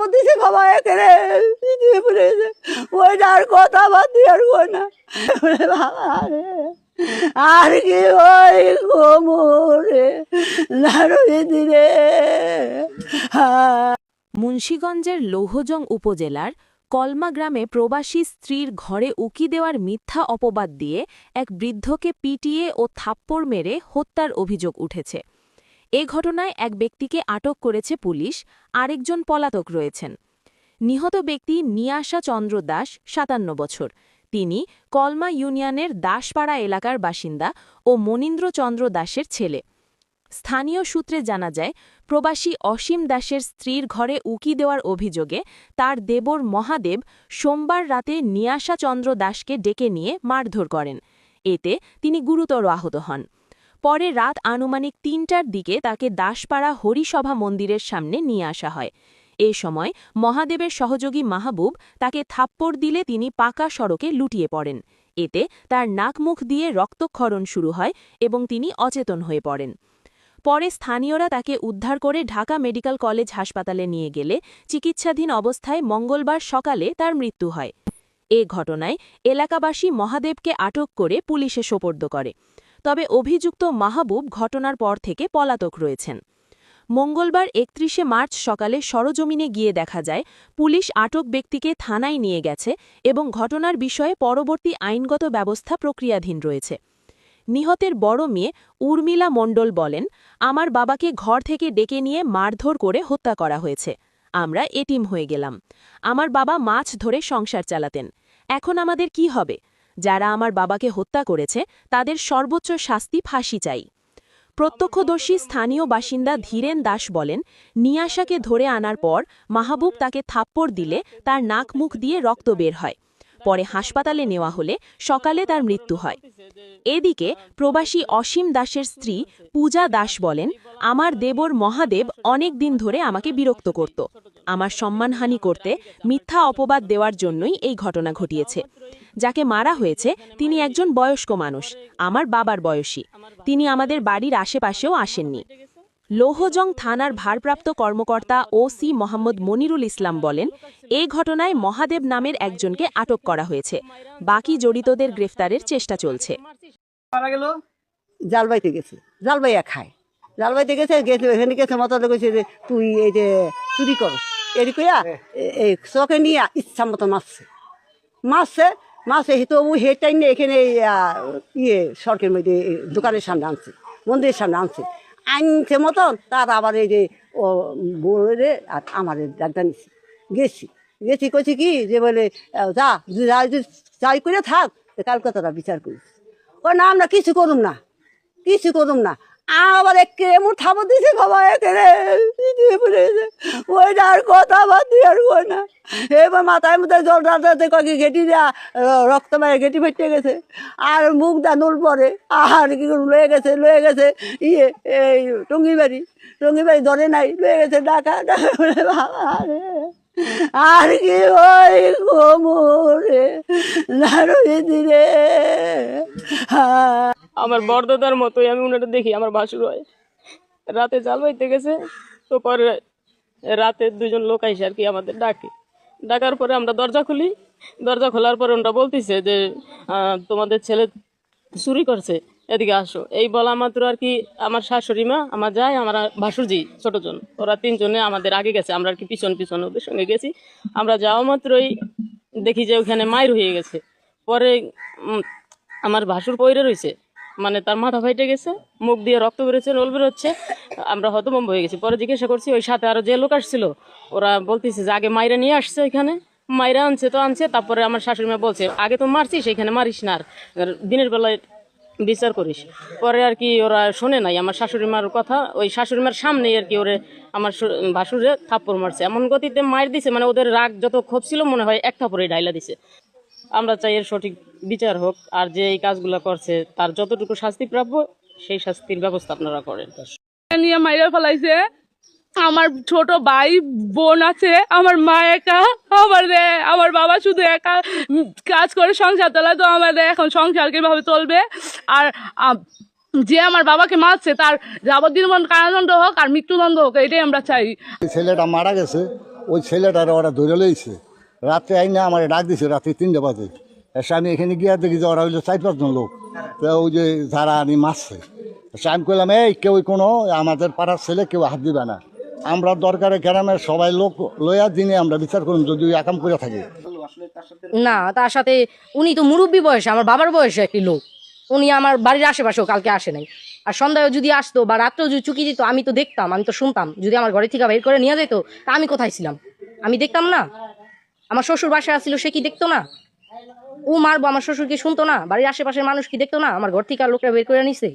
থাপড় দিছে বাবা এখানে ওইটা আর কথা বাদ দিয়ে আর কই না বাবা রে আর কি ওই কোমরে নাড়ুয়ে দিলে। মুন্সিগঞ্জের লৌহজং উপজেলার কলমা গ্রামে প্রবাসী স্ত্রীর ঘরে উকি দেওয়ার মিথ্যা অপবাদ দিয়ে এক বৃদ্ধকে পিটিয়ে ও থাপ্পড় মেরে হত্যার অভিযোগ উঠেছে। এ ঘটনায় এক ব্যক্তিকে আটক করেছে পুলিশ, আরেকজন পলাতক রয়েছেন। নিহত ব্যক্তি নিয়াশা চন্দ্র দাস, ৫৭ বছর। তিনি কলমা ইউনিয়নের দাসপাড়া এলাকার বাসিন্দা ও মনীন্দ্র চন্দ্র দাসের ছেলে। স্থানীয় সূত্রে জানা যায়, প্রবাসী অসীম দাসের স্ত্রীর ঘরে উকি দেওয়ার অভিযোগে তার দেবর মহাদেব সোমবার রাতে নিয়াশা চন্দ্র দাসকে ডেকে নিয়ে মারধর করেন। এতে তিনি গুরুতর আহত হন। পরে রাত আনুমানিক ৩টার দিকে তাকে দাসপাড়া হরিসভা মন্দিরের সামনে নিয়ে আসা হয়। এ সময় মহাদেবের সহযোগী মাহবুব তাকে থাপ্পড় দিলে তিনি পাকা সড়কে লুটিয়ে পড়েন। এতে তার নাক মুখ দিয়ে রক্তক্ষরণ শুরু হয় এবং তিনি অচেতন হয়ে পড়েন। পরে স্থানীয়রা তাকে উদ্ধার করে ঢাকা মেডিকেল কলেজ হাসপাতালে নিয়ে গেলে চিকিৎসাধীন অবস্থায় মঙ্গলবার সকালে তার মৃত্যু হয়। এ ঘটনায় এলাকাবাসী মহাদেবকে আটক করে পুলিশে সোপর্দ করে। তবে অভিযুক্ত মাহবুব ঘটনার পর থেকে পলাতক রয়েছেন। মঙ্গলবার ৩১শে মার্চ সকালে সরজমিনে গিয়ে দেখা যায়, পুলিশ আটক ব্যক্তিকে থানায় নিয়ে গেছে এবং ঘটনার বিষয়ে পরবর্তী আইনগত ব্যবস্থা প্রক্রিয়াধীন রয়েছে। নিহতের বড় মেয়ে উর্মিলা মণ্ডল বলেন, আমার বাবাকে ঘর থেকে ডেকে নিয়ে মারধর করে হত্যা করা হয়েছে। আমরা এতিম হয়ে গেলাম। আমার বাবা মাছ ধরে সংসার চালাতেন। এখন আমাদের কি হবে? যারা আমার বাবাকে হত্যা করেছে তাদের সর্বোচ্চ শাস্তি ফাঁসি চাই। প্রত্যক্ষদর্শী স্থানীয় বাসিন্দা ধীরেন দাস বলেন, নিয়াশাকে ধরে আনার পর মাহবুব তাকে থাপ্পড় দিলে তার নাক মুখ দিয়ে রক্ত বের হয়। পরে হাসপাতালে নেওয়া হলে সকালে তার মৃত্যু হয়। এদিকে প্রবাসী অসীম দাসের স্ত্রী পূজা দাস বলেন, আমার দেবর মহাদেব অনেক দিন ধরে আমাকে বিরক্ত করত। আমার সম্মানহানি করতে মিথ্যা অপবাদ দেওয়ার জন্যই এই ঘটনা ঘটিয়েছে। যাকে মারা হয়েছে তিনি একজন বয়স্ক মানুষ, আমার বাবার বয়সী। তিনি আমাদের বাড়ির আশেপাশেও আসেননি। লৌহজং থানার ভারপ্রাপ্ত কর্মকর্তা ওসি মোহাম্মদ মনিরুল ইসলাম বলেন, এই ঘটনায় মহাদেব নামের একজনকে আটক করা হয়েছে। বাকি জড়িতদের গ্রেফতারের চেষ্টা চলছে। জালবাইতে গেছে, জালবাইয়া খায়, জালবাইতে গেছে এখানে গেছে মতো কইছে যে তুই এই যে চুরি করো এরি কইয়া এই চোখে নিয়ে ইচ্ছা মতো মারছে তো হেটাই নিয়ে এখানে সড়কের মধ্যে দোকানের সামনে আনছে, মন্দিরের সামনে আনছে মতন তার আবার এই যে ও বউরে আর আমার ডাক্তার নিছি গেছি কইছি কি যে বলে যাই করে থাক কালকে তারা বিচার করিস। ও না আমরা কিছু করুম না আবার এমন থাপড় দিছে বাবা এখানে ওইটা আর কথা বাদ দিয়ে আর কই না। এবার মাথায় মাথায় জল রাতে কয়েক গেটি দেওয়া রক্ত মারে গেটি ফেটে গেছে আর মুখ দা নুল পরে আর কি লয়ে গেছে এই টঙ্গি বাড়ি ধরে নাই লয়ে গেছে ডাকা বাবা রে আর কি ওই কোমরে নাড়ুয়ে দিলে। আমার বড়দাদার মতোই আমি ওনাটা দেখি, আমার ভাসুর হয়। রাতে জাল বাইতে গেছে, তো পরে রাতে দুজন লোক আইসে আর কি আমাদের ডাকার পরে আমরা দরজা খুলি। দরজা খোলার পরে ওনারা বলতেছে যে তোমাদের ছেলে চুরি করছে, এদিকে আসো। এই বলা মাত্র আর কি আমার শাশুড়ি মা, আমার যায়, আমার ভাসুরজি ছোটজন, ওরা তিনজনে আমাদের আগে গেছে। আমরা আর কি পিছন ওদের সঙ্গে গেছি। আমরা যাওয়া মাত্রই দেখি যে ওখানে মায়ের হয়ে গেছে। পরে আমার ভাসুর পইরে রয়েছে, মানে তার মাথা ফাইটে গেছে, মুখ দিয়ে রক্ত বেরোচ্ছে, রোল বেরোচ্ছে। আমরা হতভম্ব হয়ে গেছি। পরে জিজ্ঞাসা করছি, ওই সাথে আরো যে লোক আসছিল ওরা বলতেছে যে আগে মাইরা নিয়ে আসছে, ওইখানে মাইরা আনছে। তারপরে আমার শাশুড়ি মা বলছে আগে তো মারছিস, সেখানে মারিস না, আর দিনের বেলায় বিচার করিস। পরে আর কি ওরা শোনে নাই আমার শাশুড়ি মার কথা। ওই শাশুড়ি মার সামনেই আর কি ওরে আমার ভাসুরে থাপ্পড় মারছে। এমন গতিতে মার দিছে, মানে ওদের রাগ যত ক্ষোভ ছিল মনে হয় এক থাপ্পড়ে ঢাইলা দিছে। আমরা চাই এর সঠিক বিচার হোক, আর যে এই কাজগুলো করছে তার যতটুকু শাস্তি প্রাপ্য সেই শাস্তির ব্যবস্থা আপনারা করেন। নিয়ে মাইরা ফেলাইছে। আমার ছোট ভাই বোন আছে, আমার মা একা, আমার বাবা শুধু একা কাজ করে সংসার চালায়। তো আমাদের এখন সংসার কিভাবে চলবে? আর যে আমার বাবাকে মারছে তার যাবজ্জীবন কারাদণ্ড হোক আর মৃত্যুদণ্ড হোক, এটাই আমরা চাই। ছেলেটা মারা গেছে, ওই ছেলেটার ওরা ধরে লইছে। রাত্রে আইনা আমার ডাক দিছে রাত্রে 3টা বাজে। এসে আমি এখানে গিয়ে দেখি যে ওরা হইলো 4-5 জন লোক। তো ওই যে যারা আনি মারছে, আমি কইলাম এই কেউ কোনো আমাদের পাড়ার ছেলে কেউ হাত দিবে না, আমরা দরকারে গ্রামের সবাই লোক লইয়া দিনে আমরা বিচার করুন যদি একাম করে থাকি। না, তার সাথে উনি তো মুরব্বী বয়সে, আমার বাবার বয়সে একটি লোক, উনি আমার বাড়ির আশেপাশেও কালকে আসে নাই। আর সন্ধ্যায় যদি আসতো বা রাত্রেও যদি চুকি দিত আমি তো দেখতাম, আমি তো শুনতাম। যদি আমার ঘরে থেকে বের করে নিয়ে যেত তা আমি কোথায় ছিলাম আমি দেখতাম না। আমার শ্বশুর বাসায় আসছিল, সে কি দেখতো না? ও মারবো, আমার শ্বশুর কি শুনতো না? বাড়ির আশেপাশের মানুষ কি দেখতো না আমার ঘর থেকে আর লোকরা বের করে নিছে?